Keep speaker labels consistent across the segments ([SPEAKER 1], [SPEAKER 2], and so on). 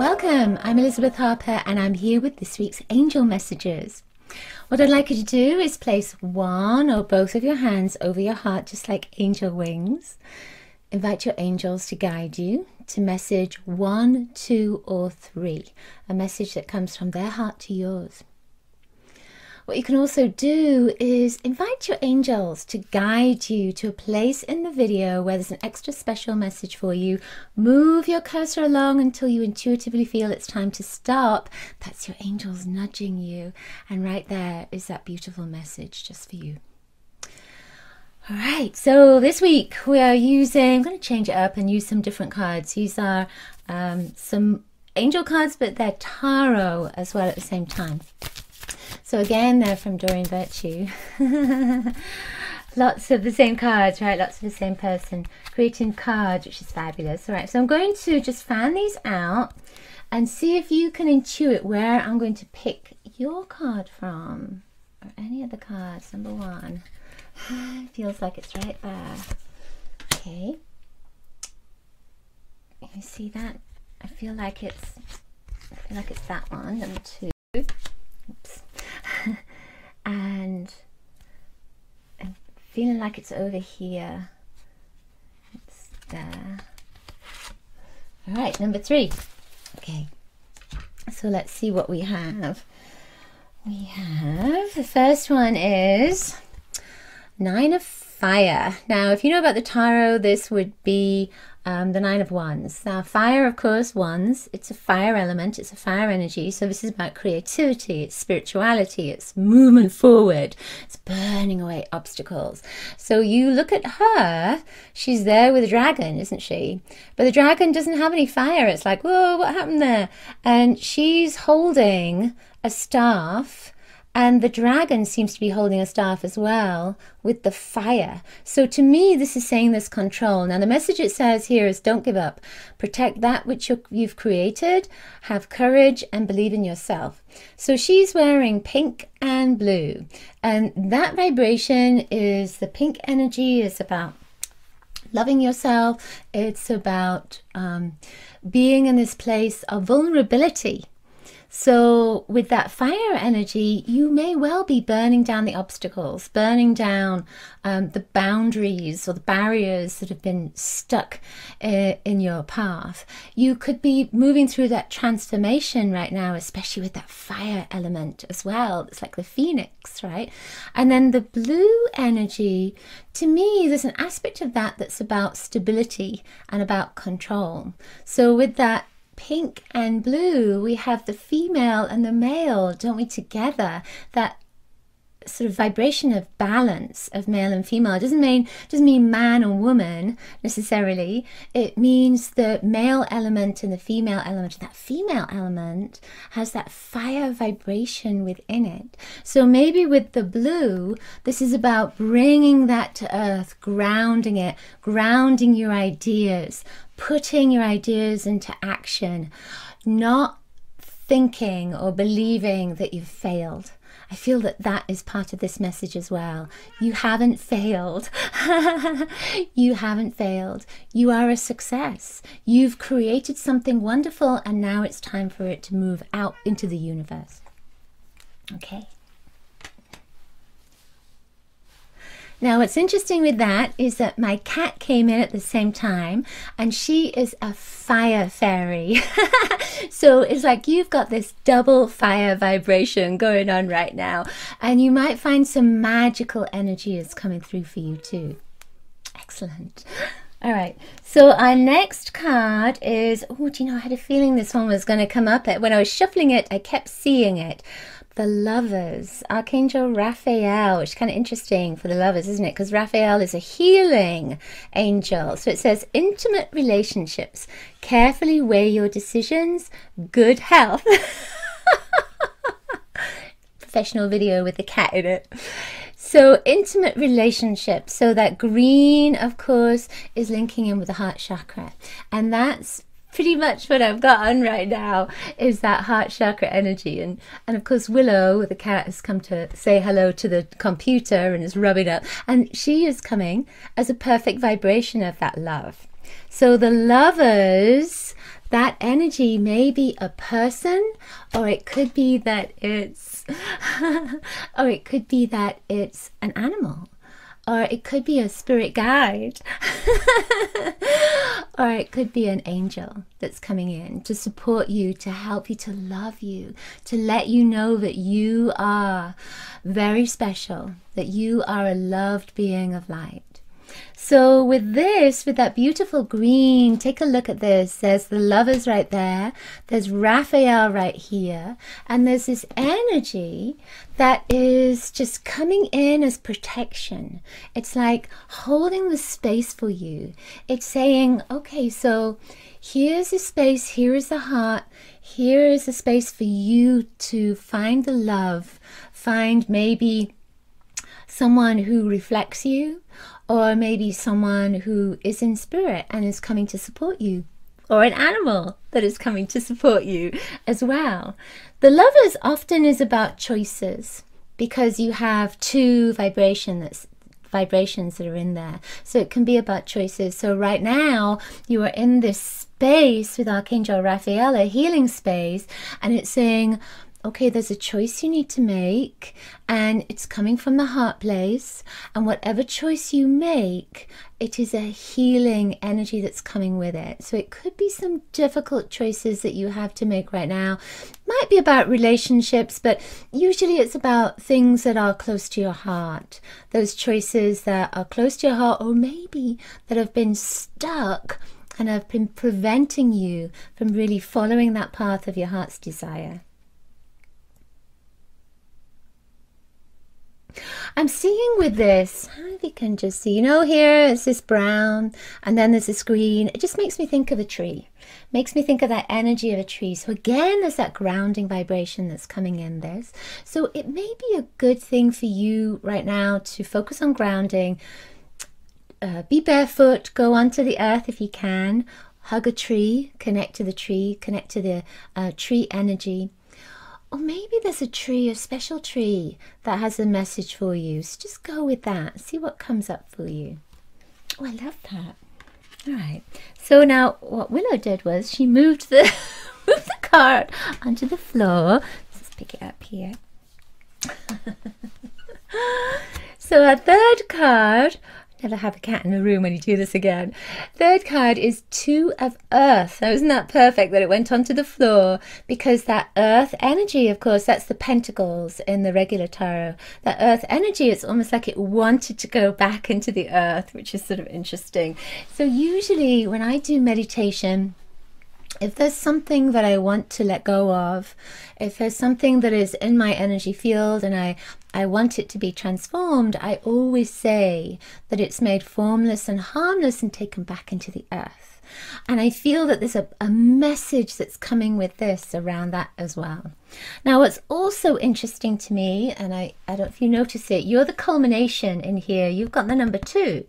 [SPEAKER 1] Welcome, I'm Elizabeth Harper and I'm here with this week's angel messages. What I'd like you to do is place one or both of your hands over your heart just like angel wings. Invite your angels to guide you to message 1, 2 or 3, a message that comes from their heart to yours. What you can also do is invite your angels to guide you to a place in the video where there's an extra special message for you. Move your cursor along until you intuitively feel it's time to stop. That's your angels nudging you. And right there is that beautiful message just for you. All right, so this week we are using, I'm going to change it up and use some different cards. These are some angel cards, but they're tarot as well at the same time. So again, they're from Doreen Virtue. Lots of the same cards, right? Lots of the same person creating cards, which is fabulous. All right, so I'm going to just fan these out and see if you can intuit where I'm going to pick your card from, or any of the cards. Number 1. It feels like it's right there. Okay. You see that? I feel like it's that one. Number 2. Oops. And I'm feeling like it's over here. It's there. All right, number 3. Okay, so let's see what we have. We have, the first one is 9 of Fire. Now, if you know about the tarot, this would be the 9 of Wands. Now, fire, of course, wands. It's a fire element. It's a fire energy. So this is about creativity. It's spirituality. It's movement forward. It's burning away obstacles. So you look at her. She's there with a dragon, isn't she? But the dragon doesn't have any fire. It's like, whoa, what happened there? And she's holding a staff. And the dragon seems to be holding a staff as well with the fire. So to me, this is saying there's control. Now, the message it says here is don't give up. Protect that which you've created. Have courage and believe in yourself. So she's wearing pink and blue. And that vibration is the pink energy is about loving yourself. It's about being in this place of vulnerability. So with that fire energy, you may well be burning down the obstacles, burning down the boundaries or the barriers that have been stuck in your path. You could be moving through that transformation right now, especially with that fire element as well. It's like the phoenix, right? And then the blue energy, to me, there's an aspect of that that's about stability and about control. So with that pink and blue, we have the female and the male, don't we, together? That sort of vibration of balance of male and female. It doesn't mean man and woman necessarily. It means the male element and the female element. And that female element has that fire vibration within it. So maybe with the blue, this is about bringing that to earth, grounding it, grounding your ideas, putting your ideas into action, not thinking or believing that you've failed. I feel that that is part of this message as well. You haven't failed. You haven't failed. You are a success. You've created something wonderful and now it's time for it to move out into the universe. Okay. Now, what's interesting with that is that my cat came in at the same time and she is a fire fairy. So it's like you've got this double fire vibration going on right now, and you might find some magical energy is coming through for you too. Excellent. All right, so our next card is, oh, do you know, I had a feeling this one was going to come up. When I was shuffling it, I kept seeing it. The Lovers, Archangel Raphael, which is kind of interesting for the lovers, isn't it? Because Raphael is a healing angel. So it says, intimate relationships, carefully weigh your decisions, good health. Professional video with the cat in it. So intimate relationships. So that green, of course, is linking in with the heart chakra. And that's pretty much what I've got on right now, is that heart chakra energy. And of course Willow, the cat, has come to say hello to the computer and is rubbing up. And she is coming as a perfect vibration of that love. So the lovers, that energy may be a person, or it could be that it's or it could be that it's an animal, or it could be a spirit guide, or it could be an angel that's coming in to support you, to help you, to love you, to let you know that you are very special, that you are a loved being of light. So with this, with that beautiful green, take a look at this. There's the lovers right there. There's Raphael right here. And there's this energy that is just coming in as protection. It's like holding the space for you. It's saying, okay, so here's the space, here is the heart, here is the space for you to find the love, find maybe someone who reflects you, or maybe someone who is in spirit and is coming to support you, or an animal that is coming to support you as well. The lovers often is about choices, because you have two vibrations that are in there. So it can be about choices. So right now you are in this space with Archangel Raphael, a healing space, and it's saying, okay, there's a choice you need to make, and it's coming from the heart place, and whatever choice you make, it is a healing energy that's coming with it. So it could be some difficult choices that you have to make right now. Might be about relationships, but usually it's about things that are close to your heart. Those choices that are close to your heart, or maybe that have been stuck and have been preventing you from really following that path of your heart's desire. I'm seeing with this, I don't know if you can just see, you know, here it's this brown and then there's this green. It just makes me think of a tree. Makes me think of that energy of a tree. So again, there's that grounding vibration that's coming in this. So it may be a good thing for you right now to focus on grounding. Be barefoot, go onto the earth if you can. Hug a tree, connect to the tree, connect to the tree energy. Or maybe there's a tree, a special tree that has a message for you. So just go with that. See what comes up for you. Oh, I love that. All right. So now what Willow did was she moved the, moved the card onto the floor. Let's just pick it up here. So our third card, never have a cat in the room when you do this again. Third card is Two of Earth. Now, isn't that perfect that it went onto the floor? Because that earth energy, of course, that's the pentacles in the regular tarot. That earth energy, it's almost like it wanted to go back into the earth, which is sort of interesting. So usually when I do meditation, if there's something that I want to let go of, if there's something that is in my energy field and I want it to be transformed, I always say that it's made formless and harmless and taken back into the earth. And I feel that there's a message that's coming with this around that as well. Now, what's also interesting to me, and I don't know if you notice it, you're the culmination in here. You've got the number 2.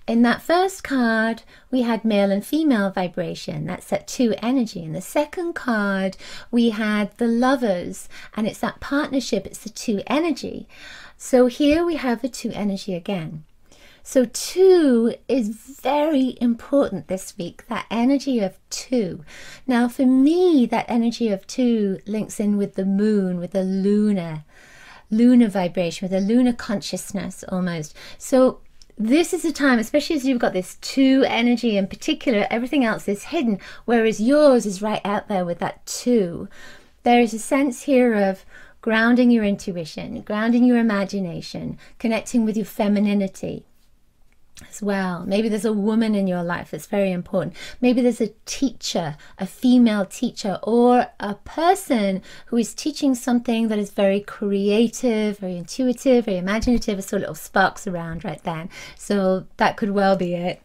[SPEAKER 1] In that first card, we had male and female vibration. That's that 2 energy. In the second card, we had the lovers, and it's that partnership. It's the 2 energy. So here we have the 2 energy again. So 2 is very important this week, that energy of 2. Now, for me, that energy of 2 links in with the moon, with the lunar vibration, with the lunar consciousness almost. So this is a time, especially as you've got this 2 energy in particular, everything else is hidden, whereas yours is right out there with that 2. There is a sense here of grounding your intuition, grounding your imagination, connecting with your femininity as well. Maybe there's a woman in your life that's very important. Maybe there's a teacher, a female teacher, or a person who is teaching something that is very creative, very intuitive, very imaginative. I saw little sparks around right then. So that could well be it.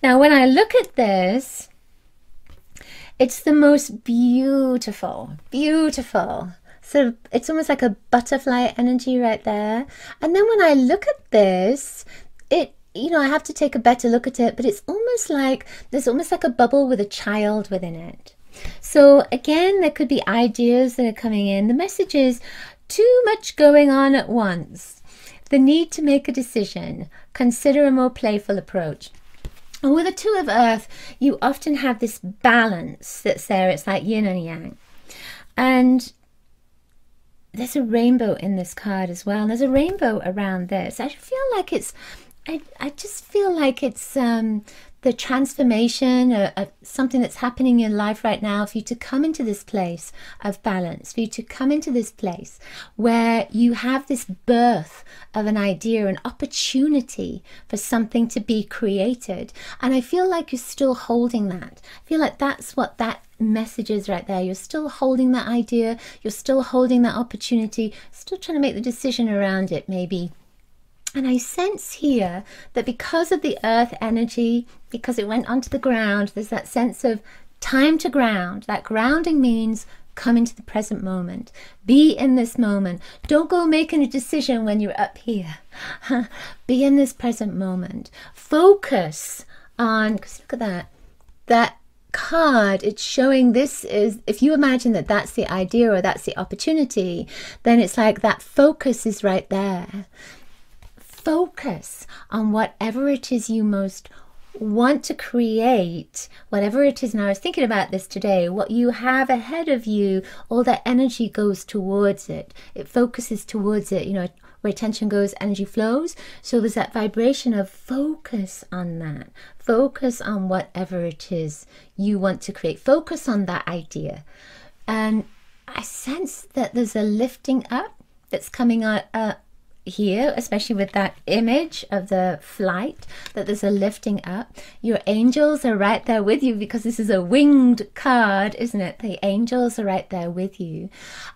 [SPEAKER 1] Now, when I look at this, it's the most beautiful. So it's almost like a butterfly energy right there. And then when I look at this, you know, I have to take a better look at it, but it's almost like there's almost like a bubble with a child within it. So again, there could be ideas that are coming in. The message is too much going on at once. The need to make a decision. Consider a more playful approach. And with the Two of Earth, you often have this balance that's there. It's like yin and yang. And there's a rainbow in this card as well. And there's a rainbow around this. I feel like it's, I just feel like it's the transformation of something that's happening in life right now, for you to come into this place of balance, for you to come into this place where you have this birth of an idea, an opportunity for something to be created. And I feel like you're still holding that. I feel like that's what that message is right there. You're still holding that idea, you're still holding that opportunity, still trying to make the decision around it maybe. And I sense here that because of the earth energy, because it went onto the ground, there's that sense of time to ground. That grounding means come into the present moment. Be in this moment. Don't go making a decision when you're up here. Be in this present moment. Focus on, because look at that. That card, it's showing this is, if you imagine that that's the idea or that's the opportunity, then it's like that focus is right there. Focus on whatever it is you most want to create, whatever it is. And I was thinking about this today, what you have ahead of you, all that energy goes towards it. It focuses towards it, you know, where attention goes, energy flows. So there's that vibration of focus on that. Focus on whatever it is you want to create. Focus on that idea. And I sense that there's a lifting up that's coming out here, especially with that image of the flight, that there's a lifting up. Your angels are right there with you, because this is a winged card, isn't it? The angels are right there with you.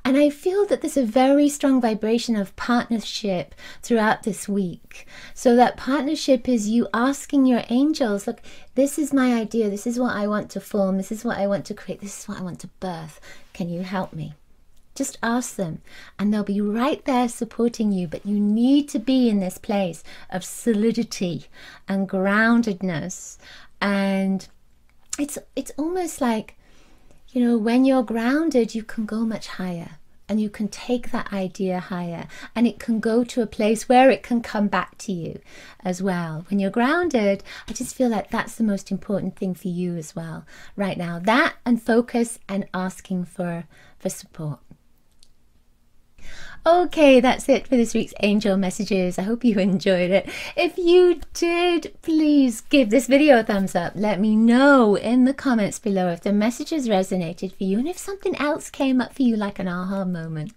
[SPEAKER 1] And I feel that there's a very strong vibration of partnership throughout this week. So that partnership is you asking your angels, look, this is my idea, this is what I want to form, this is what I want to create, this is what I want to birth. Can you help me? Just ask them, and they'll be right there supporting you. But you need to be in this place of solidity and groundedness. And it's almost like, you know, when you're grounded, you can go much higher, and you can take that idea higher, and it can go to a place where it can come back to you as well. When you're grounded, I just feel like that's the most important thing for you as well right now. That and focus and asking for support. Okay, that's it for this week's angel messages. I hope you enjoyed it. If you did, please give this video a thumbs up. Let me know in the comments below if the messages resonated for you and if something else came up for you, like an aha moment.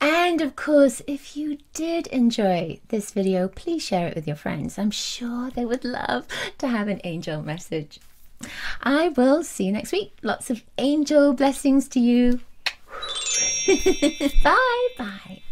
[SPEAKER 1] And of course, if you did enjoy this video, please share it with your friends. I'm sure they would love to have an angel message. I will see you next week. Lots of angel blessings to you. Bye bye.